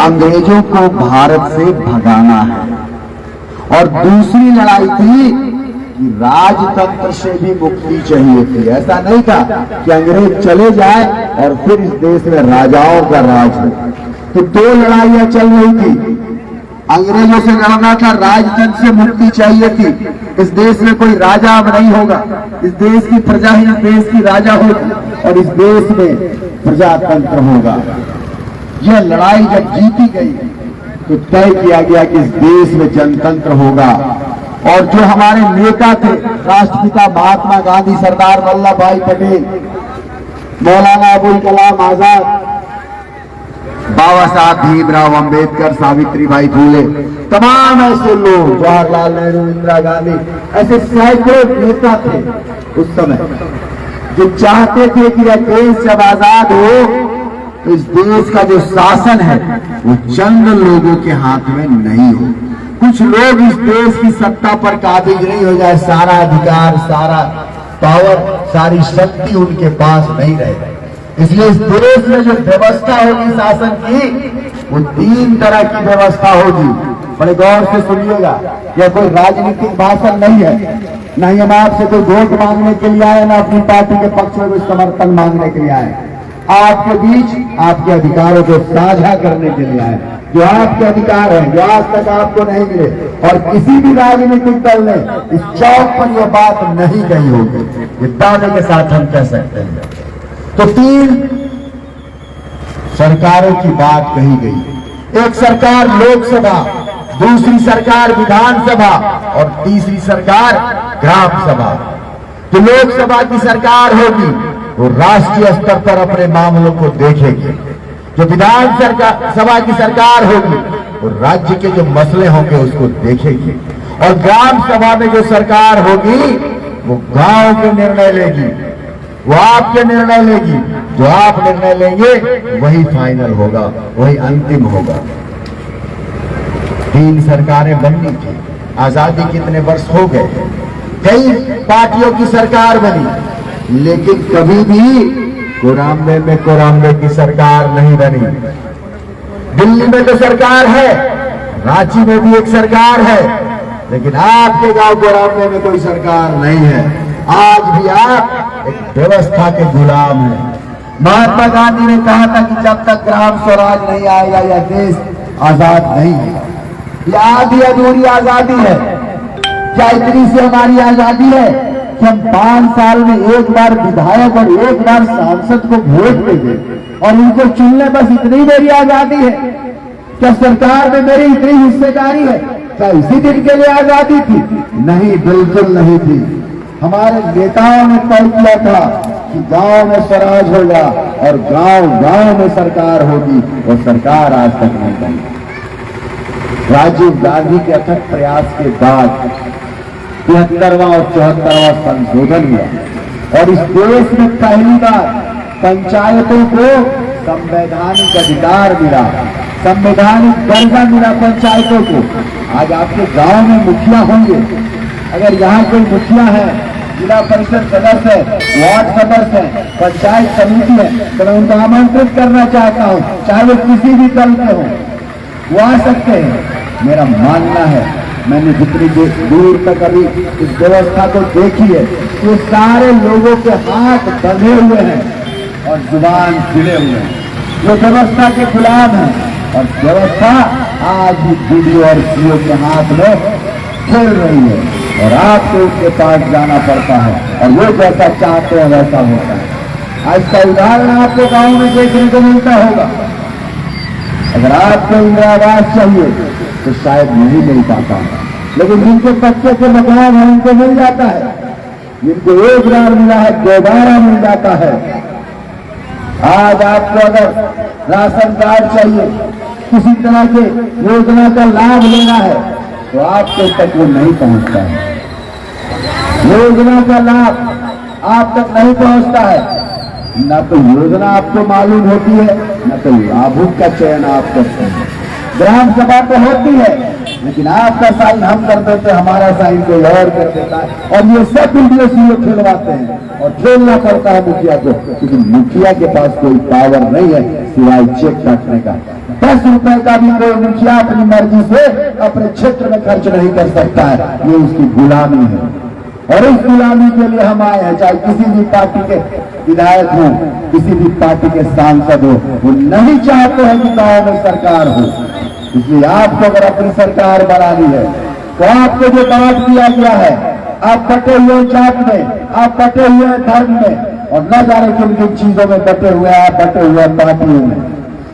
अंग्रेजों को भारत से भगाना है, और दूसरी लड़ाई थी कि राजतंत्र से भी मुक्ति चाहिए थी। ऐसा नहीं था कि अंग्रेज चले जाए और फिर इस देश में राजाओं का राज हो। तो दो लड़ाइयां चल रही थी। अंग्रेजों से लड़ना था, राजतंत्र से मुक्ति चाहिए थी। इस देश में कोई राजा अब नहीं होगा, इस देश की प्रजा ही इस देश की राजा होगी, और इस देश में प्रजातंत्र होगा। यह लड़ाई जब जीती गई तो तय किया गया कि इस देश में जनतंत्र होगा। और जो हमारे नेता थे, राष्ट्रपिता महात्मा गांधी, सरदार वल्लभ भाई पटेल, मौलाना अबुल कलाम आजाद, बाबा साहब भीमराव अंबेडकर, सावित्रीबाई फूले, तमाम ऐसे लोग, जवाहरलाल नेहरू, इंदिरा गांधी, ऐसे सैकड़ों नेता थे उस समय जो चाहते थे कि यह देश जब आजाद हो तो इस देश का जो शासन है वो चंद लोगों के हाथ में नहीं हो। कुछ लोग इस देश की सत्ता पर काबिज नहीं हो जाए, सारा अधिकार, सारा पावर, सारी शक्ति उनके पास नहीं रहे। इसलिए इस देश में जो व्यवस्था होगी शासन की, वो तीन तरह की व्यवस्था होगी। बड़े गौर से सुनिएगा, यह कोई राजनीतिक भाषण नहीं है, न ही हम आपसे कोई वोट मांगने के लिए आए, न अपनी पार्टी के पक्ष में कोई समर्थन मांगने के लिए आए। आपके बीच आपके अधिकारों को साझा करने के लिए आए। जो आपके अधिकार हैं, जो आज तक आपको नहीं मिले, और किसी भी राजनीतिक दल ने इस चौक पर यह बात नहीं कही होगी, ये दावे के साथ हम कह सकते हैं। तो तीन सरकारों की बात कही गई। एक सरकार लोकसभा, दूसरी सरकार विधानसभा, और तीसरी सरकार ग्राम सभा। जो लोकसभा की सरकार होगी वो राष्ट्रीय स्तर पर अपने मामलों को देखेगी। जो विधान सभा की सरकार होगी वो राज्य के जो मसले होंगे उसको देखेगी। और ग्राम सभा में जो सरकार होगी वो गांव के निर्णय लेगी, वो आपके निर्णय लेगी। जो आप निर्णय लेंगे वही फाइनल होगा, वही अंतिम होगा। तीन सरकारें बननी थी। आजादी कितने वर्ष हो गए, कई पार्टियों की सरकार बनी, लेकिन कभी भी कोराम्बे में कोराम्बे की सरकार नहीं बनी। दिल्ली में तो सरकार है, रांची में भी एक सरकार है, लेकिन आपके गांव कोराम्बे में कोई सरकार नहीं है। आज भी आप एक व्यवस्था के गुलाम हैं। महात्मा गांधी ने कहा था कि जब तक ग्राम स्वराज नहीं आएगा यह देश आजाद नहीं है। यह आधी अधूरी आजादी है। क्या इतनी सी हमारी आजादी है कि हम 5 साल में एक बार विधायक और एक बार सांसद को वोट देंगे और उनको चुनने, बस इतनी मेरी आजादी है? क्या सरकार में मेरी इतनी हिस्सेदारी है? क्या इसी दिन के लिए आजादी थी? नहीं, बिल्कुल नहीं थी। हमारे नेताओं ने तय किया था कि गांव में स्वराज होगा और गांव गांव में सरकार होगी, और सरकार आज तक नहीं बनी। राजीव गांधी के अथक प्रयास के बाद 73वां और 74वां संशोधन हुआ, और इस देश में पहली बार पंचायतों को संवैधानिक अधिकार मिला, संवैधानिक दर्जा मिला पंचायतों को। आज आपके गांव में मुखिया होंगे, अगर यहाँ कोई मुखिया है, जिला परिषद सदस्य है, वार्ड सदस्य है, पंचायत समिति है, तो मैं उनको आमंत्रित करना चाहता हूँ, चाहे वो किसी भी दल के हो, वो आ सकते हैं। मेरा मानना है, मैंने जितनी दूर तक अभी इस व्यवस्था को देखी है, ये सारे लोगों के हाथ बंधे हुए हैं और जुबान खुले हुए हैं, जो व्यवस्था के गुलाम हैं। और व्यवस्था आज भी बीडीओ और सीओ के हाथ में खेल रही है, और आपको उसके पास जाना पड़ता है, और वो जैसा चाहते हैं वैसा होता है। आज का उदाहरण आपको गांव में देखने को मिलता होगा। अगर आपको इंदिरा आवास चाहिए तो शायद नहीं मिल पाता है, लेकिन जिनके पक्के के मकान है उनको मिल जाता है। जिनको एक बार मिला है दोबारा मिल जाता है। आज आपको अगर राशन कार्ड चाहिए, किसी तरह के योजना का लाभ लेना है, तो आपके तक वो नहीं पहुंचता है। योजना का लाभ आप तक नहीं पहुंचता है। न तो योजना आपको मालूम होती है, न तो लाभुक का चयन आप करते हैं। ग्राम सभा तो होती है, लेकिन आपका साइन हम कर देते हैं, हमारा साइन कोई और कर देता है, और ये सब वीडियो सीओ खेलवाते हैं, और खेलना पड़ता है मुखिया को, क्योंकि मुखिया के पास कोई पावर नहीं है सिवाय चेक काटने का। 10 रुपए का भी कोई मुखिया अपनी मर्जी से अपने क्षेत्र में खर्च नहीं कर सकता है। ये उसकी गुलामी है और इस गुलामी के लिए हम आए हैं। चाहे किसी भी पार्टी के विधायक हो, किसी भी पार्टी के सांसद हो, वो नहीं चाहते हैं कि गांव में सरकार हो। इसलिए आपको अगर अपनी सरकार बनानी है तो आपको जो बांट दिया गया है, आप बटे हुए जात में, आप बटे हुए धर्म में और न जाने किन किन चीजों में बटे हुए, आप बटे हुए पार्टियों में।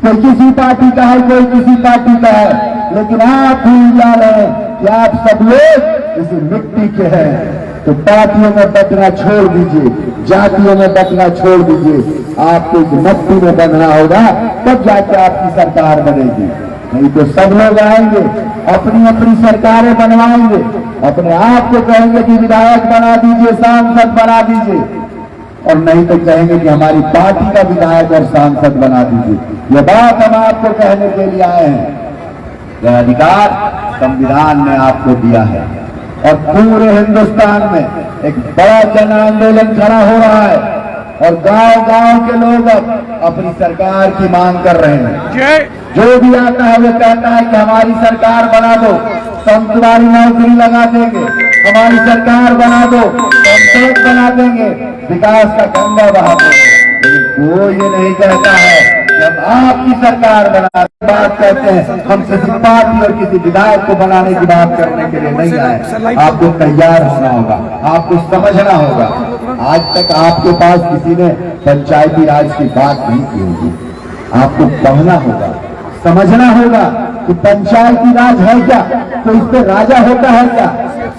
कोई किसी पार्टी का है, कोई किसी पार्टी का है, लेकिन आप भूल जा रहे हैं कि आप सब लोग इसी मिट्टी के हैं। तो पार्टियों में बटना छोड़ दीजिए, जातियों में बटना छोड़ दीजिए। आपको इस मट्टी में बंधना होगा, तब जाके आपकी सरकार बनेगी। नहीं तो सब लोग आएंगे, अपनी अपनी सरकारें बनवाएंगे, अपने आप को कहेंगे कि विधायक बना दीजिए, सांसद बना दीजिए, और नहीं तो कहेंगे कि हमारी पार्टी का विधायक और सांसद बना दीजिए। यह बात हम आपको कहने के लिए आए हैं। यह अधिकार संविधान ने आपको दिया है और पूरे हिंदुस्तान में एक बड़ा जन आंदोलन खड़ा हो रहा है और गांव-गांव के लोग अब अपनी सरकार की मांग कर रहे हैं। जो भी आता है वो कहता है कि हमारी सरकार बना दो, तो हम तुम्हारी नौकरी लगा देंगे, हमारी सरकार बना दो तो हम सड़क बना देंगे, विकास का गंगा बहा देंगे। लेकिन वो ये नहीं कहता है कि हम आपकी सरकार बना बात कहते हैं। हम किसी पार्टी और किसी विधायक को बनाने की बात करने के लिए नहीं आए। आपको तैयार होना होगा, आपको समझना होगा। आज तक आपके पास किसी ने पंचायती राज की बात नहीं की होगी। आपको पढ़ना होगा, समझना होगा कि पंचायती राज है क्या, तो इस पे राजा होता है क्या,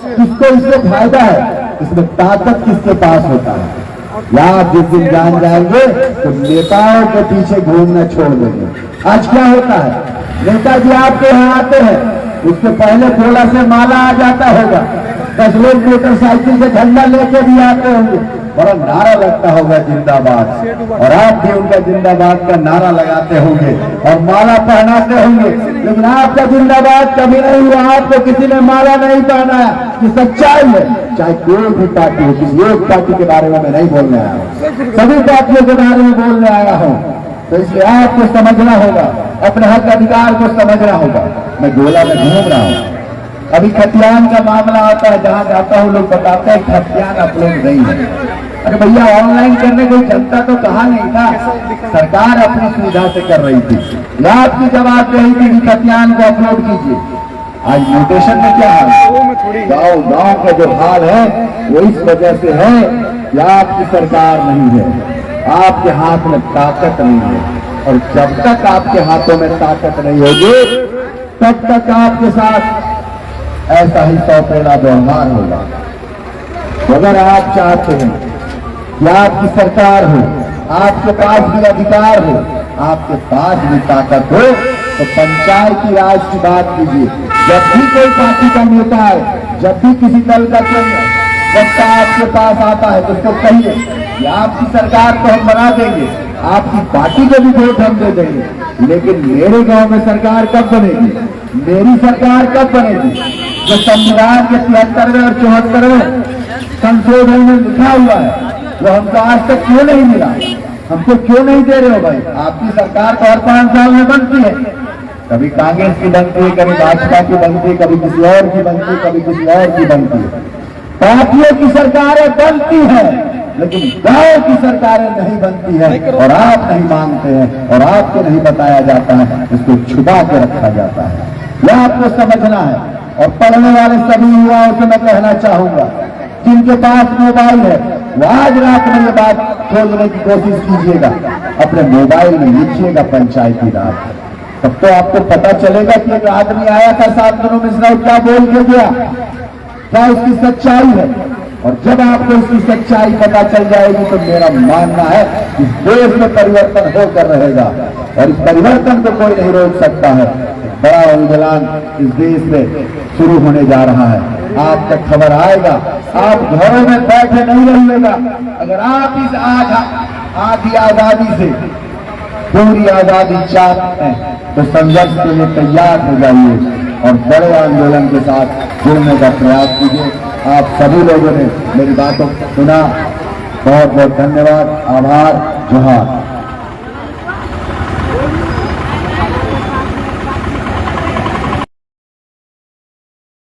किसको इससे फायदा है, इसमें ताकत किसके पास होता है। या जिस दिन जान जाएंगे तो नेताओं के पीछे घूमना छोड़ देंगे। आज क्या होता है, नेताजी आपके यहाँ आते हैं, उसके पहले थोड़ा से माला आ जाता होगा, 10 लोग मोटरसाइकिल से झंडा लेके भी आते होंगे, बड़ा नारा लगता होगा जिंदाबाद, और आप भी उनका जिंदाबाद का नारा लगाते होंगे और माला पहनाते होंगे। लेकिन आपका जिंदाबाद कभी नहीं हुआ, आपको किसी ने माला नहीं पहनाया। ये सच्चाई है। चाहे कोई भी पार्टी हो, किसी एक पार्टी के बारे में मैं नहीं बोलने आया हूँ, सभी पार्टियों के बारे में बोलने आया हूँ। तो इसलिए आपको समझना होगा, अपने हक अधिकार को समझना होगा। मैं गोला में घूम रहा हूँ, अभी खतियान का मामला आता है, जहां जाता हूं लोग बताते हैं खतियान आप लोग नहीं है। अरे भैया, ऑनलाइन करने कोई जनता तो कहा नहीं था, सरकार अपनी सुविधा से कर रही थी। आपकी जवाब रही थी कि खतियान को अपलोड कीजिए। आज म्यूटेशन में क्या है, गांव का जो हाल है वो इस वजह से है कि आपकी सरकार नहीं है, आपके हाथ में ताकत नहीं है। और जब तक आपके हाथों में ताकत नहीं होगी तब तक आपके साथ ऐसा ही सौतेला व्यवहार होगा। अगर आप चाहते हैं कि आपकी सरकार हो, आपके पास भी अधिकार हो, आपके पास भी ताकत हो, तो पंचायती राज की बात कीजिए। जब भी कोई पार्टी का नेता है, जब भी किसी दल का वक्ता आपके पास आता है तो उसको कहिए कि आपकी सरकार को हम बना देंगे, आपकी पार्टी को भी वोट हम दे देंगे, लेकिन मेरे गांव में सरकार कब बनेगी, मेरी सरकार कब बनेगी। जो संविधान के 73वें और 74वें संशोधन में लिखा हुआ है वो हमको आज तक क्यों नहीं मिला, हमको क्यों नहीं दे रहे हो भाई। आपकी सरकार तो हर 5 साल में बनती है, कभी कांग्रेस की बनती है, कभी भाजपा की बनती है, कभी किसी और की बनती है, कभी किसी और की बनती है। पार्टियों की सरकारें बनती है लेकिन गांव की सरकारें नहीं बनती है, और आप नहीं मांगते हैं और आपको नहीं बताया जाता है, इसको छुपा के रखा जाता है। यह आपको समझना है। और पढ़ने वाले सभी युवाओं से मैं कहना चाहूंगा, जिनके पास मोबाइल है वो आज रात में ये बात खोजने की कोशिश कीजिएगा, अपने मोबाइल में लिखिएगा पंचायती राज, तब तो आपको पता चलेगा कि एक आदमी आया था शांतनु मिश्रा, क्या बोल के गया, क्या उसकी सच्चाई है। और जब आपको इसकी सच्चाई पता चल जाएगी तो मेरा मानना है कि देश में परिवर्तन होकर रहेगा, और इस परिवर्तन को कोई नहीं रोक सकता है। बड़ा आंदोलन इस देश में शुरू होने जा रहा है, आप तक खबर आएगा। आप घरों में बैठे नहीं रहिएगा। अगर आप इस आधी आजादी से पूरी आजादी चाहते हैं तो संघर्ष के लिए तैयार हो जाइए और बड़े आंदोलन के साथ जुड़ने का प्रयास कीजिए। आप सभी लोगों ने मेरी बातों को सुना, बहुत बहुत धन्यवाद, आभार, जोहार।